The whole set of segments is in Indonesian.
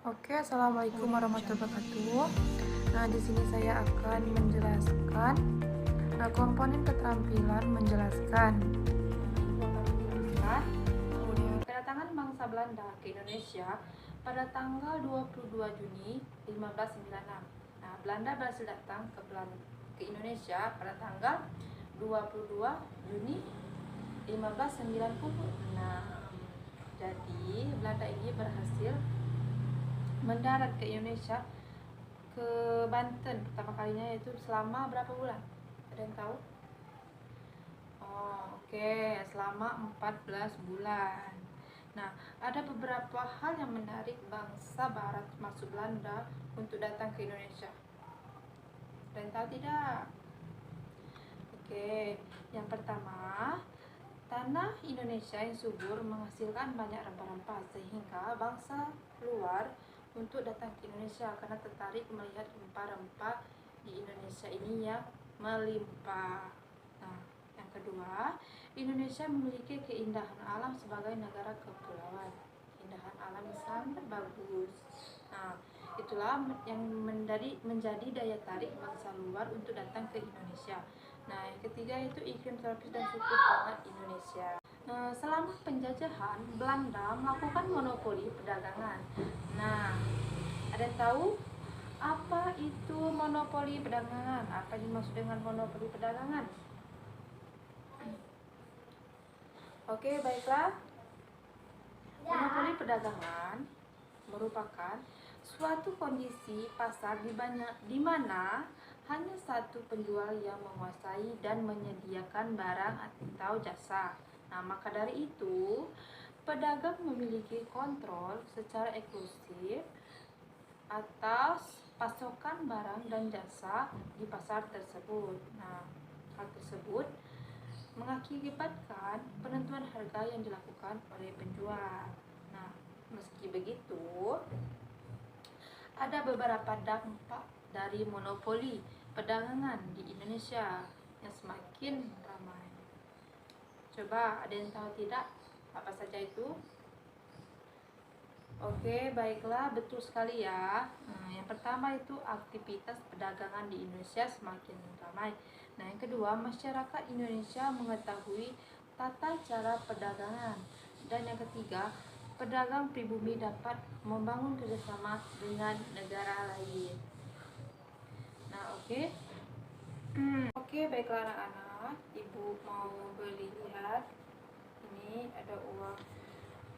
Oke, assalamualaikum warahmatullahi wabarakatuh. Nah, di sini saya akan menjelaskan komponen keterampilan menjelaskan. Kedatangan bangsa Belanda ke Indonesia pada tanggal 22 Juni 1596. Nah, Belanda berhasil datang ke Indonesia pada tanggal 22 Juni 1596. Jadi, Belanda ini berhasil mendarat ke Indonesia, ke Banten pertama kalinya, yaitu selama berapa bulan? Ada yang tahu? Oke, selama 14 bulan. Nah, ada beberapa hal yang menarik bangsa Barat masuk Belanda untuk datang ke Indonesia. Ada yang tahu tidak? Oke, yang pertama, tanah Indonesia yang subur menghasilkan banyak rempah-rempah sehingga bangsa luar untuk datang ke Indonesia karena tertarik melihat rempah-rempah di Indonesia ini yang melimpah. Nah, yang kedua, Indonesia memiliki keindahan alam sebagai negara kepulauan. Keindahan alam yang sangat bagus. Nah, itulah yang menjadi daya tarik bangsa luar untuk datang ke Indonesia. Nah, yang ketiga itu iklim tropis dan suku hangat Indonesia. Selama penjajahan, Belanda melakukan monopoli perdagangan. Nah, ada yang tahu apa itu monopoli perdagangan? Apa yang dimaksud dengan monopoli perdagangan? Oke, baiklah. Monopoli perdagangan merupakan suatu kondisi pasar di mana hanya satu penjual yang menguasai dan menyediakan barang atau jasa. Nah, maka dari itu, pedagang memiliki kontrol secara eksklusif atas pasokan barang dan jasa di pasar tersebut. Nah, hal tersebut mengakibatkan penentuan harga yang dilakukan oleh penjual. Nah, meski begitu, ada beberapa dampak dari monopoli perdagangan di Indonesia yang semakin ramai. Coba ada yang tahu tidak apa saja itu? Oke, baiklah, betul sekali ya. Yang pertama itu aktivitas perdagangan di Indonesia semakin ramai. Nah, yang kedua, masyarakat Indonesia mengetahui tata cara perdagangan. Dan yang ketiga, pedagang pribumi dapat membangun kerjasama dengan negara lain. Nah, oke. Oke, baiklah anak-anak, ibu mau beli, lihat. Ini ada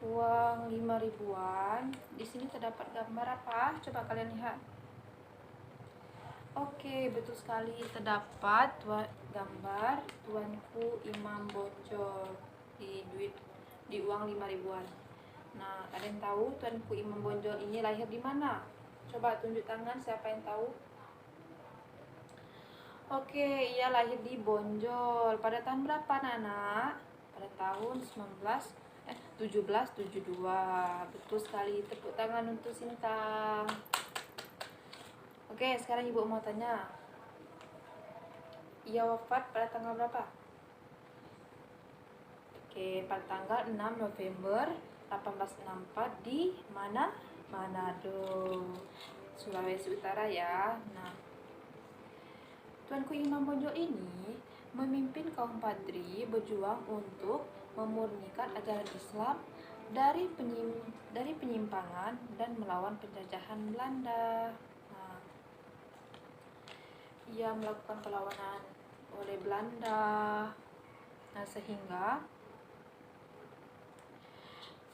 uang 5 ribuan. Di sini terdapat gambar apa? Coba kalian lihat. Oke, betul sekali, terdapat gambar Tuanku Imam Bonjol di uang 5 ribuan. Nah, ada yang tahu Tuanku Imam Bonjol ini lahir di mana? Coba tunjuk tangan siapa yang tahu? Oke, ia lahir di Bonjol. Pada tahun berapa, Nana? Pada tahun 1772. Betul sekali. Tepuk tangan untuk Sinta. Oke, sekarang ibu mau tanya. Ia wafat pada tanggal berapa? Oke, pada tanggal 6 November 1864 di mana? Manado, Sulawesi Utara ya. Nah, Tuanku Imam Bonjol ini memimpin kaum Padri berjuang untuk memurnikan ajaran Islam dari penyimpangan dan melawan penjajahan Belanda. Nah, ia melakukan perlawanan oleh Belanda. Nah, sehingga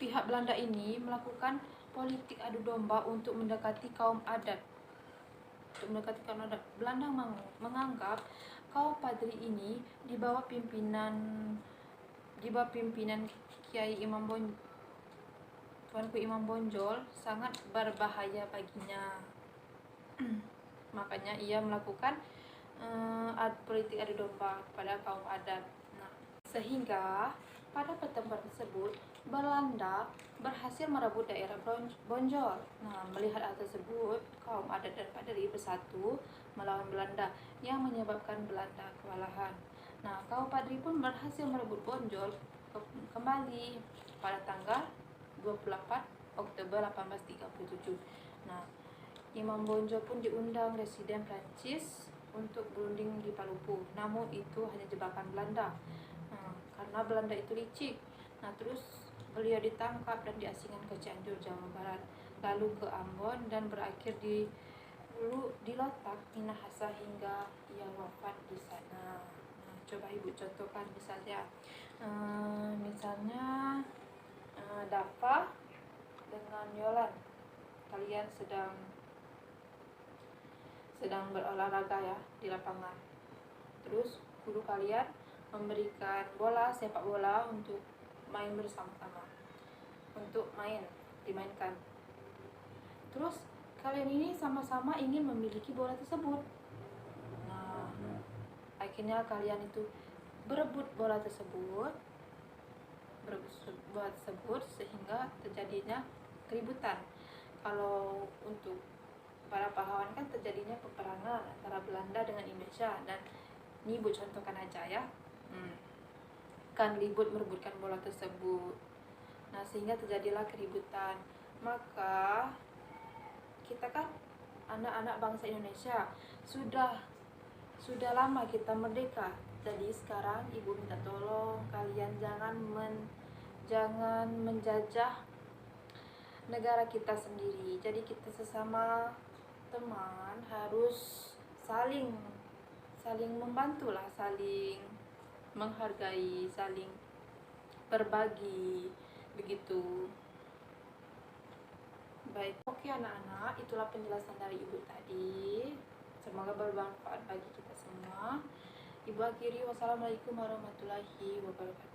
pihak Belanda ini melakukan politik adu domba untuk mendekati kaum adat. Belanda menganggap kaum Padri ini di bawah pimpinan Kiai Tuanku Imam Bonjol sangat berbahaya baginya. Makanya ia melakukan politik adu domba pada kaum adat. Nah, sehingga pada pertempuran tersebut Belanda berhasil merebut daerah Bonjol. Nah, melihat hal tersebut, kaum adat dan Padri bersatu melawan Belanda yang menyebabkan Belanda kewalahan. Nah, kaum Padri pun berhasil merebut Bonjol kembali pada tanggal 28 Oktober 1837. Nah, Imam Bonjol pun diundang Residen Prancis untuk berunding di Maluku. Namun itu hanya jebakan Belanda. Karena Belanda itu licik. Nah, terus beliau ditangkap dan diasingkan ke Cianjur, Jawa Barat, lalu ke Ambon dan berakhir di Lotak, Minahasa hingga ia wafat di sana. Nah, coba Ibu contohkan misalnya Dava dengan Yolan, kalian sedang berolahraga ya di lapangan. Terus guru kalian memberikan sepak bola untuk main bersama-sama, untuk dimainkan. Terus kalian ini sama-sama ingin memiliki bola tersebut. Nah, akhirnya kalian itu berebut bola tersebut sehingga terjadinya keributan. Kalau untuk para pahlawan kan terjadinya peperangan antara Belanda dengan Indonesia, dan ini Ibu contohkan aja ya. Kan ribut merebutkan bola tersebut. Nah, sehingga terjadilah keributan. Maka kita kan anak-anak bangsa Indonesia sudah lama kita merdeka. Jadi sekarang Ibu minta tolong kalian jangan menjajah negara kita sendiri. Jadi kita sesama teman harus saling membantulah, saling menghargai, saling berbagi, begitu. Baik, oke anak-anak, itulah penjelasan dari Ibu tadi. Semoga bermanfaat bagi kita semua. Ibu akhiri, wassalamualaikum warahmatullahi wabarakatuh.